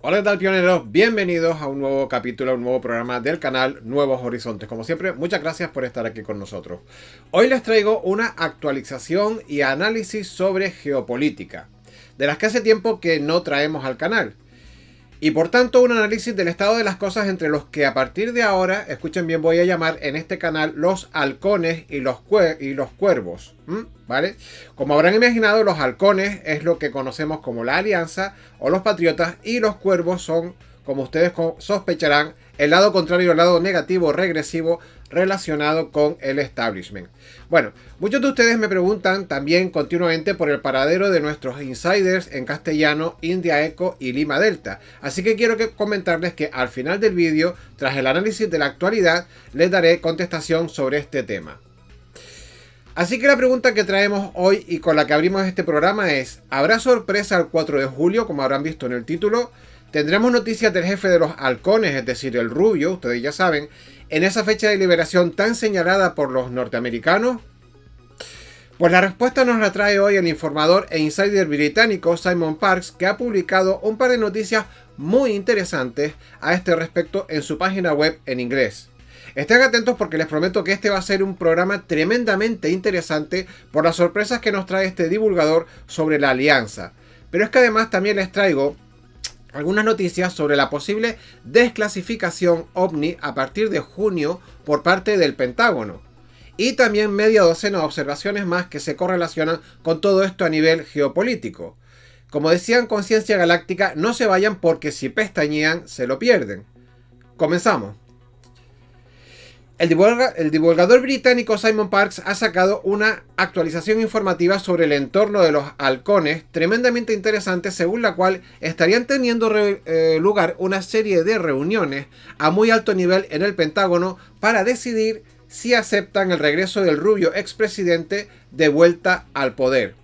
Hola, ¿qué tal, pioneros? Bienvenidos a un nuevo capítulo, a un nuevo programa del canal Nuevos Horizontes. Como siempre, muchas gracias por estar aquí con nosotros. Hoy les traigo una actualización y análisis sobre geopolítica, de las que hace tiempo que no traemos al canal. Y por tanto, un análisis del estado de las cosas entre los que a partir de ahora, escuchen bien, voy a llamar en este canal los halcones y los cuervos. ¿Vale? Como habrán imaginado, los halcones es lo que conocemos como la Alianza o los Patriotas, y los cuervos son, como ustedes sospecharán, el lado contrario, el lado negativo, regresivo, relacionado con el establishment. Bueno, muchos de ustedes me preguntan también continuamente por el paradero de nuestros insiders en castellano, India Eco y Lima Delta. Así que quiero comentarles que al final del vídeo, tras el análisis de la actualidad, les daré contestación sobre este tema. Así que la pregunta que traemos hoy y con la que abrimos este programa es: ¿habrá sorpresa el 4 de julio, como habrán visto en el título? ¿Tendremos noticias del jefe de los halcones, es decir, el rubio, ustedes ya saben, en esa fecha de liberación tan señalada por los norteamericanos? Pues la respuesta nos la trae hoy el informador e insider británico Simon Parkes, que ha publicado un par de noticias muy interesantes a este respecto en su página web en inglés. Estén atentos porque les prometo que este va a ser un programa tremendamente interesante por las sorpresas que nos trae este divulgador sobre la alianza. Pero es que además también les traigo algunas noticias sobre la posible desclasificación OVNI a partir de junio por parte del Pentágono. Y también media docena de observaciones más que se correlacionan con todo esto a nivel geopolítico. Como decían Conciencia Galáctica, no se vayan porque si pestañean se lo pierden. Comenzamos. El divulgador británico Simon Parkes ha sacado una actualización informativa sobre el entorno de los halcones tremendamente interesante, según la cual estarían teniendo lugar una serie de reuniones a muy alto nivel en el Pentágono para decidir si aceptan el regreso del rubio expresidente de vuelta al poder.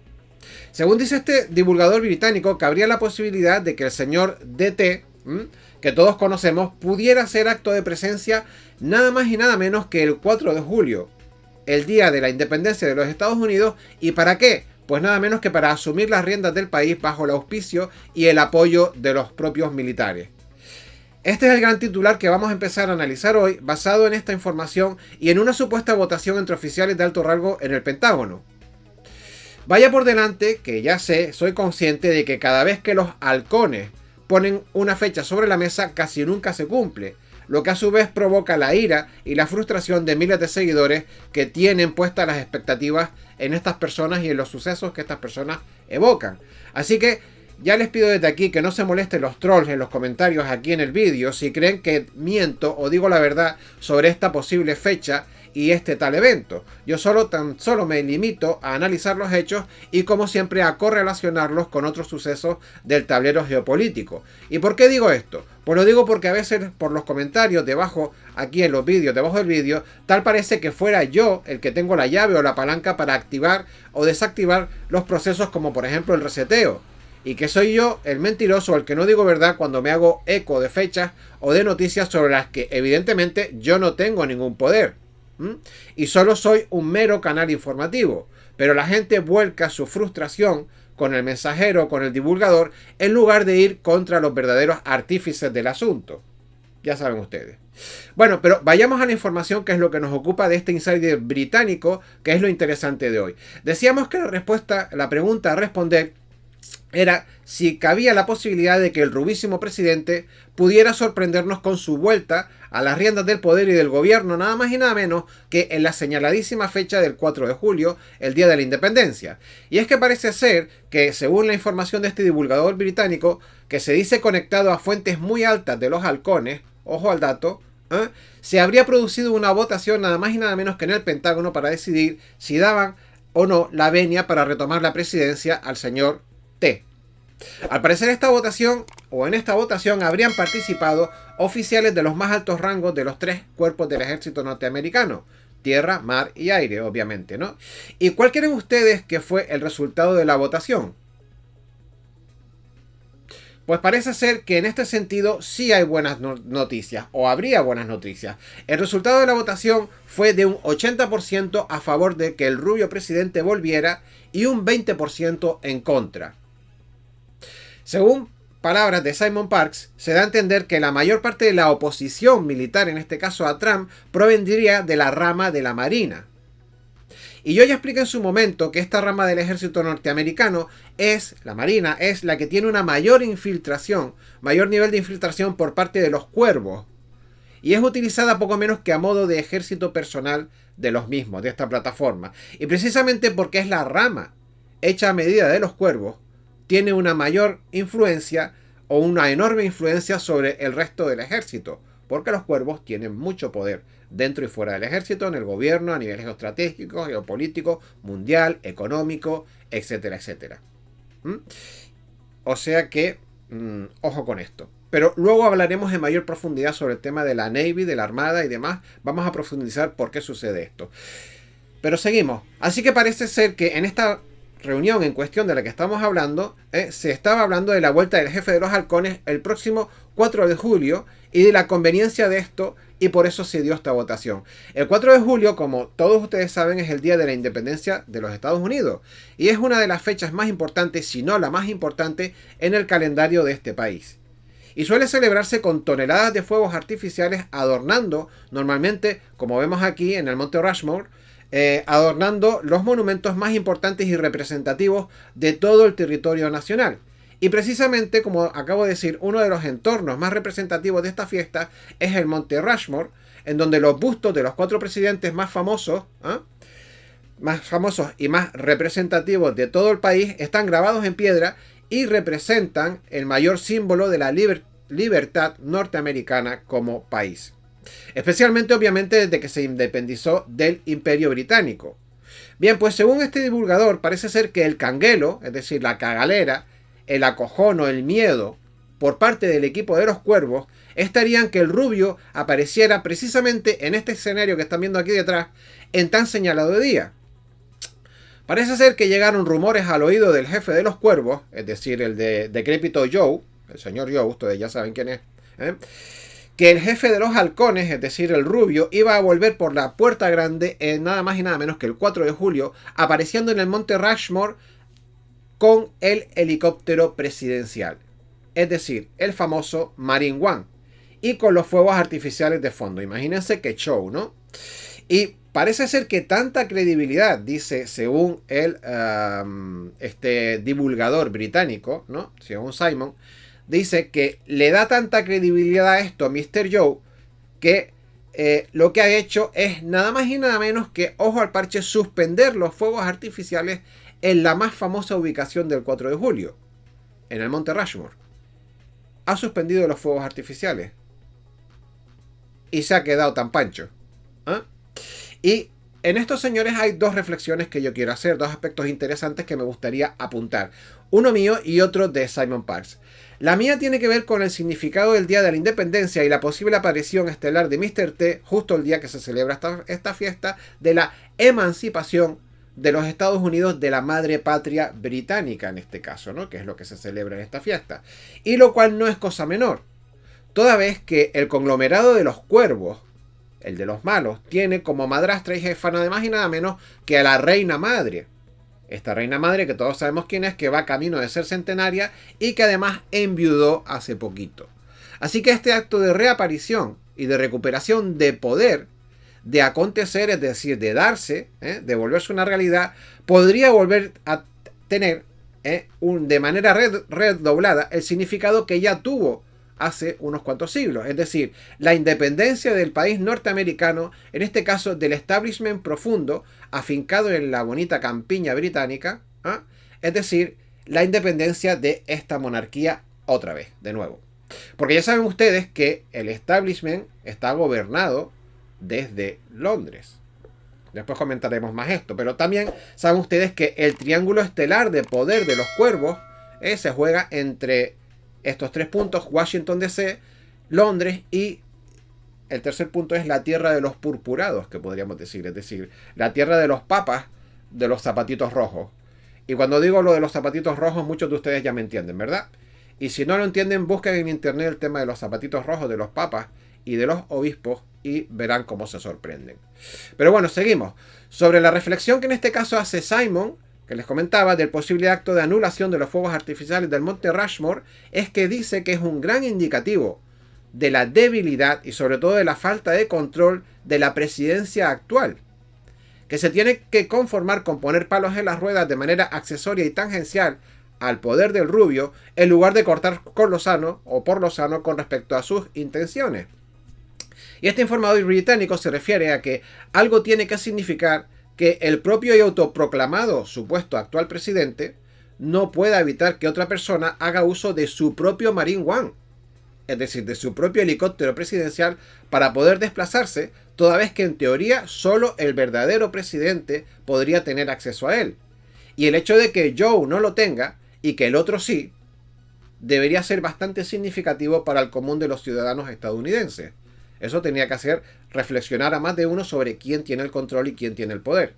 Según dice este divulgador británico, cabría la posibilidad de que el señor DT, que todos conocemos, pudiera hacer acto de presencia nada más y nada menos que el 4 de julio, el día de la independencia de los Estados Unidos. ¿Y para qué? Pues nada menos que para asumir las riendas del país bajo el auspicio y el apoyo de los propios militares. Este es el gran titular que vamos a empezar a analizar hoy, basado en esta información y en una supuesta votación entre oficiales de alto rango en el Pentágono. Vaya por delante que ya soy consciente de que cada vez que los halcones ponen una fecha sobre la mesa casi nunca se cumple, lo que a su vez provoca la ira y la frustración de miles de seguidores que tienen puestas las expectativas en estas personas y en los sucesos que estas personas evocan. Así que ya les pido desde aquí que no se molesten los trolls en los comentarios aquí en el vídeo si creen que miento o digo la verdad sobre esta posible fecha y este tal evento. Yo tan solo me limito a analizar los hechos y, como siempre, a correlacionarlos con otros sucesos del tablero geopolítico. ¿Y por qué digo esto? Pues lo digo porque a veces por los comentarios debajo, aquí en los vídeos, debajo del vídeo, tal parece que fuera yo el que tengo la llave o la palanca para activar o desactivar los procesos, como por ejemplo el reseteo. Y que soy yo el mentiroso, el que no digo verdad cuando me hago eco de fechas o de noticias sobre las que evidentemente yo no tengo ningún poder. Y solo soy un mero canal informativo, pero la gente vuelca su frustración con el mensajero, con el divulgador, en lugar de ir contra los verdaderos artífices del asunto. Ya saben ustedes. Bueno, pero vayamos a la información, que es lo que nos ocupa de este insider británico, que es lo interesante de hoy. Decíamos que la pregunta a responder era si cabía la posibilidad de que el rubísimo presidente pudiera sorprendernos con su vuelta a las riendas del poder y del gobierno, nada más y nada menos que en la señaladísima fecha del 4 de julio, el día de la independencia. Y es que parece ser que, según la información de este divulgador británico, que se dice conectado a fuentes muy altas de los halcones, ojo al dato, se habría producido una votación nada más y nada menos que en el Pentágono para decidir si daban o no la venia para retomar la presidencia al señor T. Al parecer en esta votación habrían participado oficiales de los más altos rangos de los tres cuerpos del ejército norteamericano: tierra, mar y aire, obviamente, ¿no? ¿Y cuál creen ustedes que fue el resultado de la votación? Pues parece ser que en este sentido sí hay buenas noticias, o habría buenas noticias. El resultado de la votación fue de un 80% a favor de que el rubio presidente volviera y un 20% en contra. Según palabras de Simon Parkes, se da a entender que la mayor parte de la oposición militar, en este caso a Trump, provendría de la rama de la Marina. Y yo ya expliqué en su momento que esta rama del ejército norteamericano la Marina, es la que tiene una mayor infiltración, mayor nivel de infiltración por parte de los cuervos. Y es utilizada poco menos que a modo de ejército personal de los mismos, de esta plataforma. Y precisamente porque es la rama hecha a medida de los cuervos, tiene una mayor influencia o una enorme influencia sobre el resto del ejército, porque los cuervos tienen mucho poder dentro y fuera del ejército, en el gobierno, a nivel geoestratégico, geopolítico, mundial, económico, etcétera, etcétera. O sea que, ojo con esto. Pero luego hablaremos en mayor profundidad sobre el tema de la Navy, de la Armada y demás. Vamos a profundizar por qué sucede esto. Pero seguimos. Así que parece ser que en esta reunión en cuestión de la que estamos hablando, se estaba hablando de la vuelta del jefe de los halcones el próximo 4 de julio y de la conveniencia de esto, y por eso se dio esta votación. El 4 de julio, como todos ustedes saben, es el día de la independencia de los Estados Unidos y es una de las fechas más importantes, si no la más importante, en el calendario de este país. Y suele celebrarse con toneladas de fuegos artificiales adornando, normalmente, como vemos aquí en el Monte Rushmore, adornando los monumentos más importantes y representativos de todo el territorio nacional. Y precisamente, como acabo de decir, uno de los entornos más representativos de esta fiesta es el Monte Rushmore, en donde los bustos de los 4 presidentes más famosos y más representativos de todo el país están grabados en piedra y representan el mayor símbolo de la libertad norteamericana como país. Especialmente, obviamente, desde que se independizó del Imperio Británico. Bien, pues según este divulgador, parece ser que el canguelo, es decir, la cagalera, el acojón o el miedo por parte del equipo de los cuervos, estarían que el rubio apareciera precisamente en este escenario que están viendo aquí detrás, en tan señalado día. Parece ser que llegaron rumores al oído del jefe de los cuervos, es decir, el de decrépito Joe, el señor Joe, ustedes ya saben quién es, que el jefe de los halcones, es decir, el rubio, iba a volver por la puerta grande nada más y nada menos que el 4 de julio, apareciendo en el Monte Rushmore con el helicóptero presidencial, es decir, el famoso Marine One, y con los fuegos artificiales de fondo. Imagínense qué show, ¿no? Y parece ser que tanta credibilidad, dice, según el divulgador británico, ¿no? Según Simon, dice que le da tanta credibilidad a esto a Mr. Joe que lo que ha hecho es nada más y nada menos que, ojo al parche, suspender los fuegos artificiales en la más famosa ubicación del 4 de julio, en el Monte Rushmore. Ha suspendido los fuegos artificiales y se ha quedado tan pancho. Y en estos, señores, hay dos reflexiones que yo quiero hacer, dos aspectos interesantes que me gustaría apuntar. Uno mío y otro de Simon Parkes. La mía tiene que ver con el significado del Día de la Independencia y la posible aparición estelar de Mr. T justo el día que se celebra esta fiesta de la emancipación de los Estados Unidos de la madre patria británica, en este caso, ¿no? Que es lo que se celebra en esta fiesta. Y lo cual no es cosa menor, toda vez que el conglomerado de los cuervos, el de los malos, tiene como madrastra y jefa nada más y nada menos que a la reina madre. Esta reina madre que todos sabemos quién es, que va camino de ser centenaria y que además enviudó hace poquito. Así que este acto de reaparición y de recuperación de poder, de acontecer, es decir, de darse, de volverse una realidad, podría volver a tener de manera redoblada el significado que ya tuvo hace unos cuantos siglos, es decir, la independencia del país norteamericano, en este caso del establishment profundo, afincado en la bonita campiña británica, es decir, la independencia de esta monarquía otra vez, de nuevo. Porque ya saben ustedes que el establishment está gobernado desde Londres. Después comentaremos más esto, pero también saben ustedes que el triángulo estelar de poder de los cuervos se juega entre estos 3 puntos: Washington DC, Londres, y el tercer punto es la tierra de los purpurados, que podríamos decir, es decir, la tierra de los papas de los zapatitos rojos. Y cuando digo lo de los zapatitos rojos, muchos de ustedes ya me entienden, ¿verdad? Y si no lo entienden, busquen en internet el tema de los zapatitos rojos de los papas y de los obispos y verán cómo se sorprenden. Pero bueno, seguimos. Sobre la reflexión que en este caso hace Simon, que les comentaba del posible acto de anulación de los fuegos artificiales del Monte Rushmore es que dice que es un gran indicativo de la debilidad y sobre todo de la falta de control de la presidencia actual, que se tiene que conformar con poner palos en las ruedas de manera accesoria y tangencial al poder del Rubio en lugar de cortar con lo sano o por lo sano con respecto a sus intenciones. Y este informador británico se refiere a que algo tiene que significar que el propio y autoproclamado supuesto actual presidente no pueda evitar que otra persona haga uso de su propio Marine One, es decir, de su propio helicóptero presidencial para poder desplazarse, toda vez que en teoría solo el verdadero presidente podría tener acceso a él. Y el hecho de que Joe no lo tenga y que el otro sí, debería ser bastante significativo para el común de los ciudadanos estadounidenses. Eso tenía que hacer reflexionar a más de uno sobre quién tiene el control y quién tiene el poder.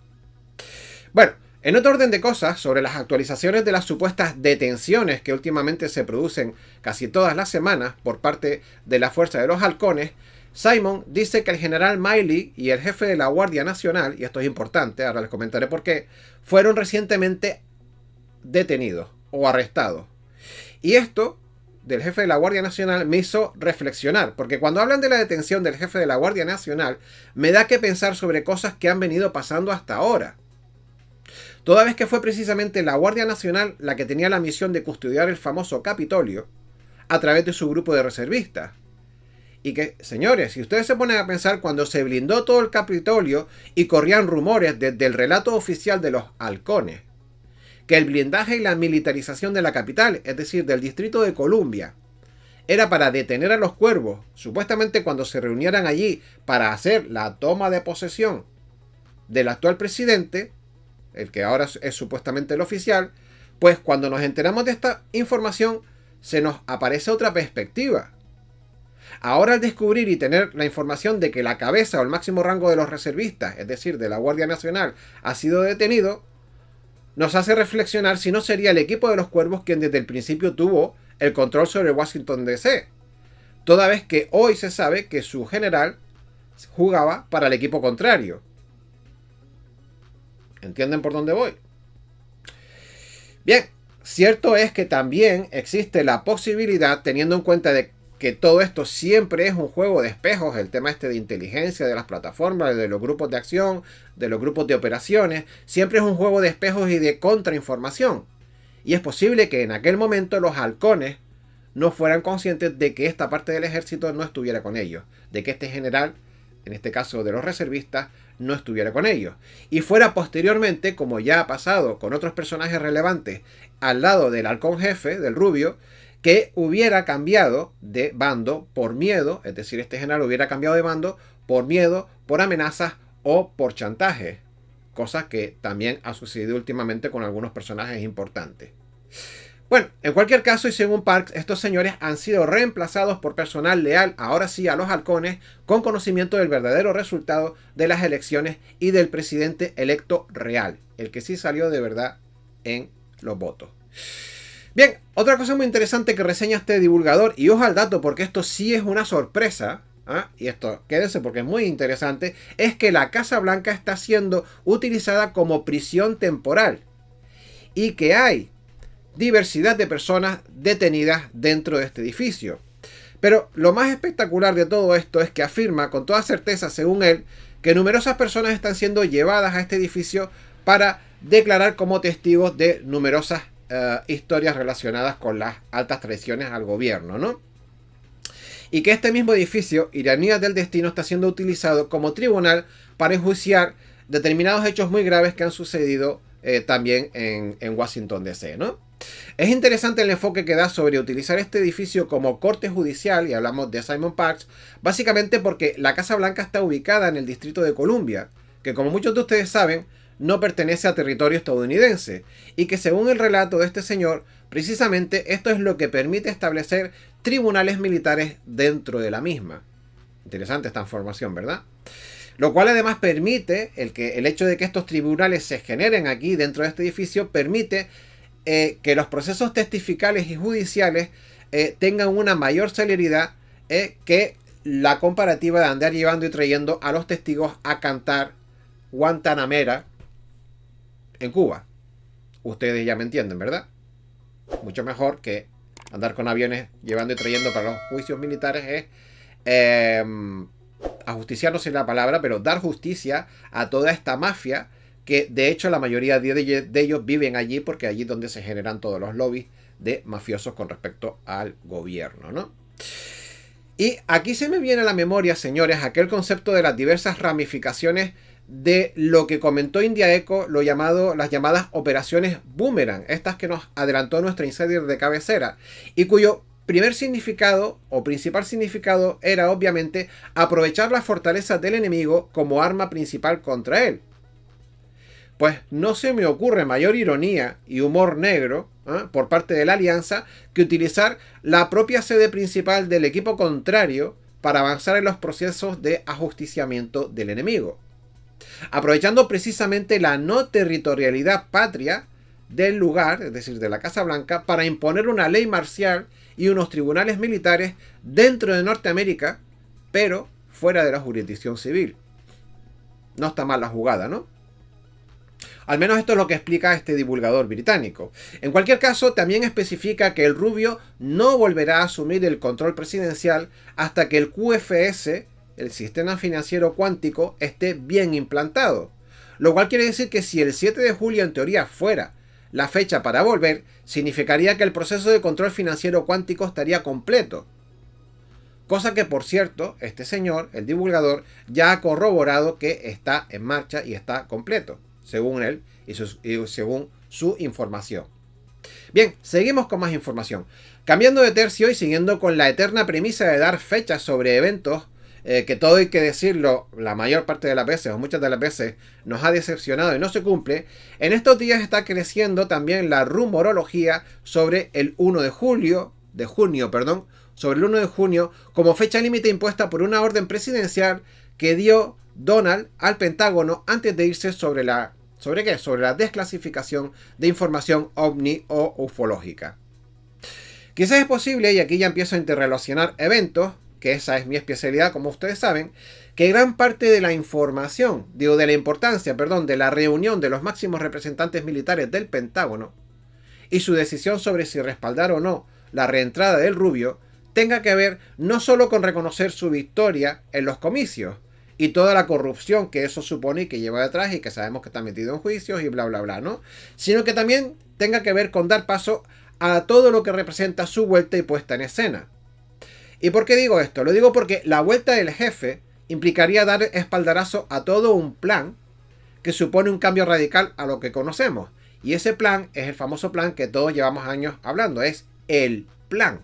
Bueno, en otro orden de cosas, sobre las actualizaciones de las supuestas detenciones que últimamente se producen casi todas las semanas por parte de la Fuerza de los Halcones, Simon dice que el general Milley y el jefe de la Guardia Nacional, y esto es importante, ahora les comentaré por qué, fueron recientemente detenidos o arrestados. Y esto del jefe de la Guardia Nacional me hizo reflexionar, porque cuando hablan de la detención del jefe de la Guardia Nacional, me da que pensar sobre cosas que han venido pasando hasta ahora. Toda vez que fue precisamente la Guardia Nacional la que tenía la misión de custodiar el famoso Capitolio a través de su grupo de reservistas. Y que, señores, si ustedes se ponen a pensar cuando se blindó todo el Capitolio y corrían rumores desde el relato oficial de los halcones, que el blindaje y la militarización de la capital, es decir, del Distrito de Columbia, era para detener a los cuervos, supuestamente cuando se reunieran allí para hacer la toma de posesión del actual presidente, el que ahora es supuestamente el oficial, pues cuando nos enteramos de esta información se nos aparece otra perspectiva. Ahora al descubrir y tener la información de que la cabeza o el máximo rango de los reservistas, es decir, de la Guardia Nacional, ha sido detenido, nos hace reflexionar si no sería el equipo de los cuervos quien desde el principio tuvo el control sobre Washington DC, toda vez que hoy se sabe que su general jugaba para el equipo contrario. ¿Entienden por dónde voy? Bien, cierto es que también existe la posibilidad, teniendo en cuenta de que todo esto siempre es un juego de espejos, el tema este de inteligencia de las plataformas, de los grupos de acción, de los grupos de operaciones, siempre es un juego de espejos y de contrainformación. Y es posible que en aquel momento los halcones no fueran conscientes de que esta parte del ejército no estuviera con ellos, de que este general, en este caso de los reservistas, no estuviera con ellos. Y fuera posteriormente, como ya ha pasado con otros personajes relevantes al lado del halcón jefe, del Rubio, que hubiera cambiado de bando por miedo, es decir, este general hubiera cambiado de bando por miedo, por amenazas o por chantaje, cosa que también ha sucedido últimamente con algunos personajes importantes. Bueno, en cualquier caso y según Parks, estos señores han sido reemplazados por personal leal, ahora sí, a los halcones, con conocimiento del verdadero resultado de las elecciones y del presidente electo real, el que sí salió de verdad en los votos. Bien, otra cosa muy interesante que reseña este divulgador, y ojo al dato porque esto sí es una sorpresa, y esto quédense porque es muy interesante, es que la Casa Blanca está siendo utilizada como prisión temporal y que hay diversidad de personas detenidas dentro de este edificio. Pero lo más espectacular de todo esto es que afirma con toda certeza, según él, que numerosas personas están siendo llevadas a este edificio para declarar como testigos de numerosas historias relacionadas con las altas traiciones al gobierno, ¿no? Y que este mismo edificio, Ironías del Destino, está siendo utilizado como tribunal para enjuiciar determinados hechos muy graves que han sucedido también en Washington DC, ¿no? Es interesante el enfoque que da sobre utilizar este edificio como corte judicial, y hablamos de Simon Parks, básicamente porque la Casa Blanca está ubicada en el Distrito de Columbia, que como muchos de ustedes saben, no pertenece a territorio estadounidense, y que según el relato de este señor, precisamente esto es lo que permite establecer tribunales militares dentro de la misma. Interesante esta información, ¿verdad? Lo cual además permite, el hecho de que estos tribunales se generen aquí dentro de este edificio, permite que los procesos testificales y judiciales tengan una mayor celeridad que la comparativa de andar llevando y trayendo a los testigos a cantar Guantanamera en Cuba. Ustedes ya me entienden, ¿verdad? Mucho mejor que andar con aviones llevando y trayendo para los juicios militares es ajusticiar, no sé la palabra, pero dar justicia a toda esta mafia que de hecho la mayoría de ellos viven allí porque allí es donde se generan todos los lobbies de mafiosos con respecto al gobierno, ¿no? Y aquí se me viene a la memoria, señores, aquel concepto de las diversas ramificaciones de lo que comentó India Eco, las llamadas operaciones Boomerang, estas que nos adelantó nuestra insider de cabecera, y cuyo primer significado o principal significado era obviamente aprovechar las fortalezas del enemigo como arma principal contra él. Pues no se me ocurre mayor ironía y humor negro por parte de la alianza que utilizar la propia sede principal del equipo contrario para avanzar en los procesos de ajusticiamiento del enemigo, aprovechando precisamente la no territorialidad patria del lugar, es decir, de la Casa Blanca, para imponer una ley marcial y unos tribunales militares dentro de Norteamérica, pero fuera de la jurisdicción civil. No está mal la jugada, ¿no? Al menos esto es lo que explica este divulgador británico. En cualquier caso, también especifica que el Rubio no volverá a asumir el control presidencial hasta que el QFS, el sistema financiero cuántico, esté bien implantado. Lo cual quiere decir que si el 7 de julio en teoría fuera la fecha para volver, significaría que el proceso de control financiero cuántico estaría completo. Cosa que, por cierto, este señor, el divulgador, ya ha corroborado que está en marcha y está completo, según él y según su información. Bien, seguimos con más información. Cambiando de tercio y siguiendo con la eterna premisa de dar fechas sobre eventos, que todo hay que decirlo, la mayor parte de las veces o muchas de las veces nos ha decepcionado y no se cumple, en estos días está creciendo también la rumorología sobre el 1 de junio, sobre el 1 de junio como fecha límite impuesta por una orden presidencial que dio Donald al Pentágono antes de irse sobre la desclasificación de información ovni o ufológica. Quizás es posible, y aquí ya empiezo a interrelacionar eventos, que esa es mi especialidad, como ustedes saben, que gran parte de la información, de la importancia, de la reunión de los máximos representantes militares del Pentágono y su decisión sobre si respaldar o no la reentrada del Rubio, tenga que ver no solo con reconocer su victoria en los comicios y toda la corrupción que eso supone y que lleva detrás y que sabemos que está metido en juicios y bla bla bla, ¿no? Sino que también tenga que ver con dar paso a todo lo que representa su vuelta y puesta en escena. ¿Y por qué digo esto? Lo digo porque la vuelta del jefe implicaría dar espaldarazo a todo un plan que supone un cambio radical a lo que conocemos. Y ese plan es el famoso plan que todos llevamos años hablando, es el plan.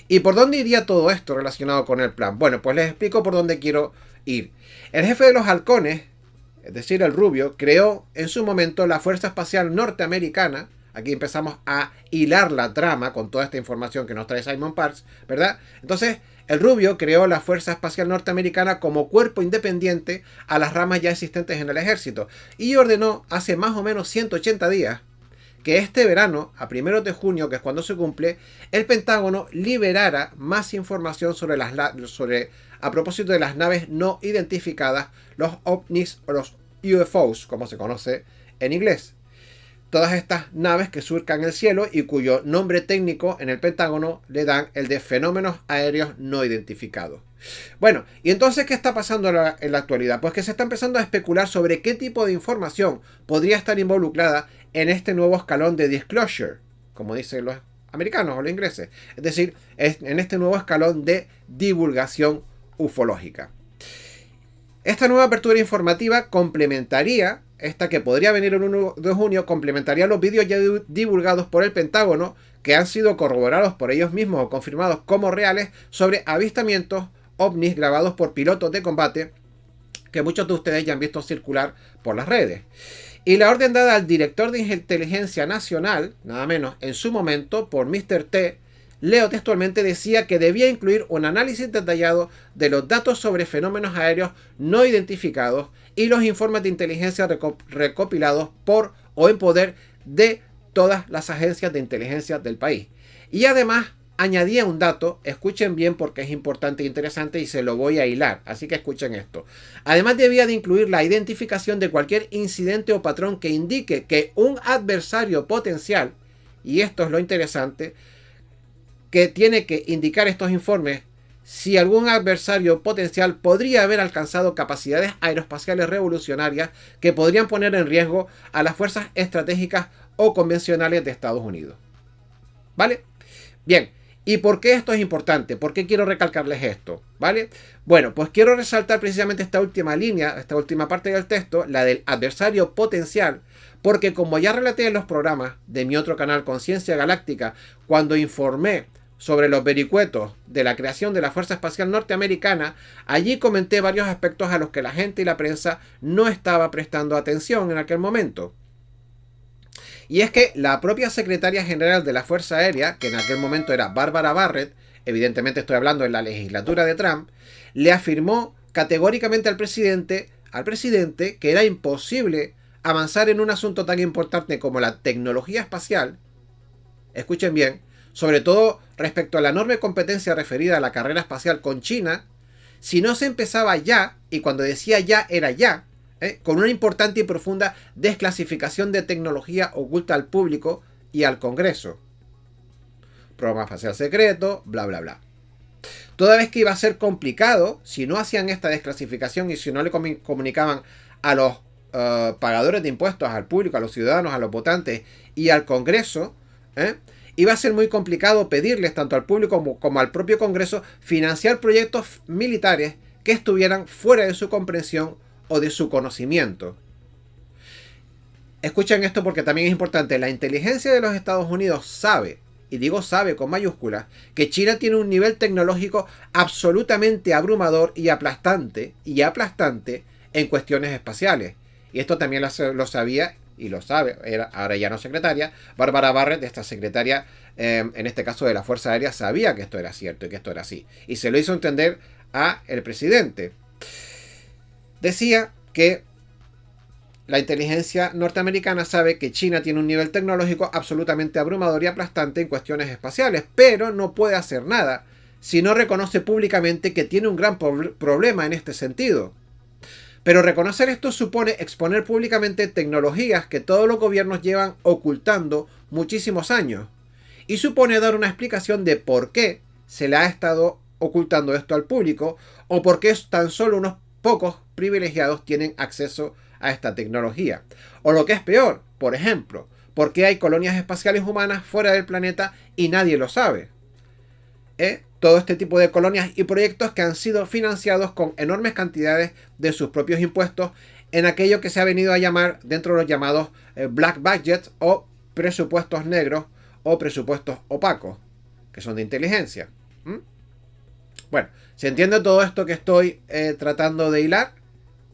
¿Y por dónde iría todo esto relacionado con el plan? Bueno, pues les explico por dónde quiero ir. El jefe de los halcones, es decir, el Rubio, creó en su momento la Fuerza Espacial Norteamericana. Aquí empezamos a hilar la trama con toda esta información que nos trae Simon Parkes, ¿verdad? Entonces, el Rubio creó la Fuerza Espacial Norteamericana como cuerpo independiente a las ramas ya existentes en el ejército y ordenó hace más o menos 180 días que este verano, a 1 de junio, que es cuando se cumple, el Pentágono liberara más información a propósito de las naves no identificadas, los ovnis o los UFOs, como se conoce en inglés. Todas estas naves que surcan el cielo y cuyo nombre técnico en el Pentágono le dan el de fenómenos aéreos no identificados. Bueno, y entonces, ¿qué está pasando en la actualidad? Pues que se está empezando a especular sobre qué tipo de información podría estar involucrada en este nuevo escalón de disclosure, como dicen los americanos o los ingleses. Es decir, en este nuevo escalón de divulgación ufológica. Esta nueva apertura informativa complementaría, esta que podría venir el 1 de junio, complementaría los vídeos ya divulgados por el Pentágono, que han sido corroborados por ellos mismos o confirmados como reales, sobre avistamientos ovnis grabados por pilotos de combate, que muchos de ustedes ya han visto circular por las redes. Y la orden dada al director de Inteligencia Nacional, nada menos en su momento, por Mr. T, leo textualmente, decía que debía incluir un análisis detallado de los datos sobre fenómenos aéreos no identificados y los informes de inteligencia recopilados por o en poder de todas las agencias de inteligencia del país. Y además añadía un dato, escuchen bien porque es importante e interesante y se lo voy a hilar, así que escuchen esto. Además debía de incluir la identificación de cualquier incidente o patrón que indique que un adversario potencial, y esto es lo interesante, que tiene que indicar estos informes, si algún adversario potencial podría haber alcanzado capacidades aeroespaciales revolucionarias que podrían poner en riesgo a las fuerzas estratégicas o convencionales de Estados Unidos. ¿Vale? Bien, ¿y por qué esto es importante? ¿Por qué quiero recalcarles esto? ¿Vale? Bueno, pues quiero resaltar precisamente esta última línea, esta última parte del texto, la del adversario potencial, porque como ya relaté en los programas de mi otro canal Conciencia Galáctica, cuando informé sobre los vericuetos de la creación de la Fuerza Espacial Norteamericana, allí comenté varios aspectos a los que la gente y la prensa no estaba prestando atención en aquel momento. Y es que la propia secretaria general de la Fuerza Aérea, que en aquel momento era Barbara Barrett, evidentemente estoy hablando de la legislatura de Trump, le afirmó categóricamente al presidente que era imposible avanzar en un asunto tan importante como la tecnología espacial, escuchen bien, sobre todo respecto a la enorme competencia referida a la carrera espacial con China, si no se empezaba ya, y cuando decía ya era ya, con una importante y profunda desclasificación de tecnología oculta al público y al Congreso. Programa espacial secreto, bla bla bla. Toda vez que iba a ser complicado, si no hacían esta desclasificación y si no le comunicaban a los pagadores de impuestos, al público, a los ciudadanos, a los votantes y al Congreso, iba a ser muy complicado pedirles tanto al público como al propio Congreso financiar proyectos militares que estuvieran fuera de su comprensión o de su conocimiento. Escuchen esto porque también es importante. La inteligencia de los Estados Unidos sabe, y digo sabe con mayúsculas, que China tiene un nivel tecnológico absolutamente abrumador y aplastante en cuestiones espaciales. Y esto también lo sabía y lo sabe, ahora ya no secretaria, Barbara Barrett, esta secretaria, en este caso de la Fuerza Aérea, sabía que esto era cierto y que esto era así. Y se lo hizo entender a el presidente. Decía que la inteligencia norteamericana sabe que China tiene un nivel tecnológico absolutamente abrumador y aplastante en cuestiones espaciales, pero no puede hacer nada si no reconoce públicamente que tiene un gran problema en este sentido. Pero reconocer esto supone exponer públicamente tecnologías que todos los gobiernos llevan ocultando muchísimos años, y supone dar una explicación de por qué se le ha estado ocultando esto al público, o por qué tan solo unos pocos privilegiados tienen acceso a esta tecnología. O lo que es peor, por ejemplo, por qué hay colonias espaciales humanas fuera del planeta y nadie lo sabe. Todo este tipo de colonias y proyectos que han sido financiados con enormes cantidades de sus propios impuestos en aquello que se ha venido a llamar dentro de los llamados black budgets o presupuestos negros o presupuestos opacos, que son de inteligencia. Bueno, ¿se entiende todo esto que estoy tratando de hilar?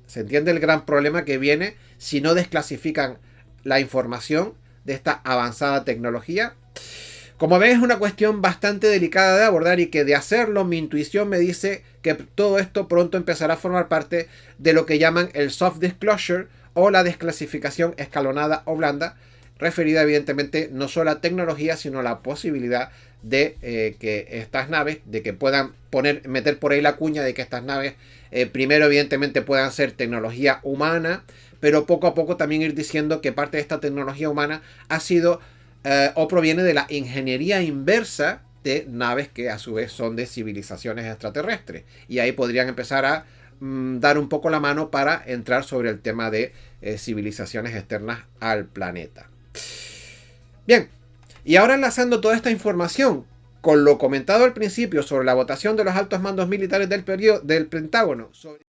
¿Se entiende el gran problema que viene si no desclasifican la información de esta avanzada tecnología? Como ven, es una cuestión bastante delicada de abordar y que de hacerlo mi intuición me dice que todo esto pronto empezará a formar parte de lo que llaman el soft disclosure o la desclasificación escalonada o blanda, referida evidentemente no solo a tecnología, sino a la posibilidad de que estas naves, de que puedan meter por ahí la cuña de que estas naves primero evidentemente puedan ser tecnología humana, pero poco a poco también ir diciendo que parte de esta tecnología humana ha sido o proviene de la ingeniería inversa de naves que a su vez son de civilizaciones extraterrestres. Y ahí podrían empezar a dar un poco la mano para entrar sobre el tema de civilizaciones externas al planeta. Bien, y ahora enlazando toda esta información con lo comentado al principio sobre la votación de los altos mandos militares del Pentágono sobre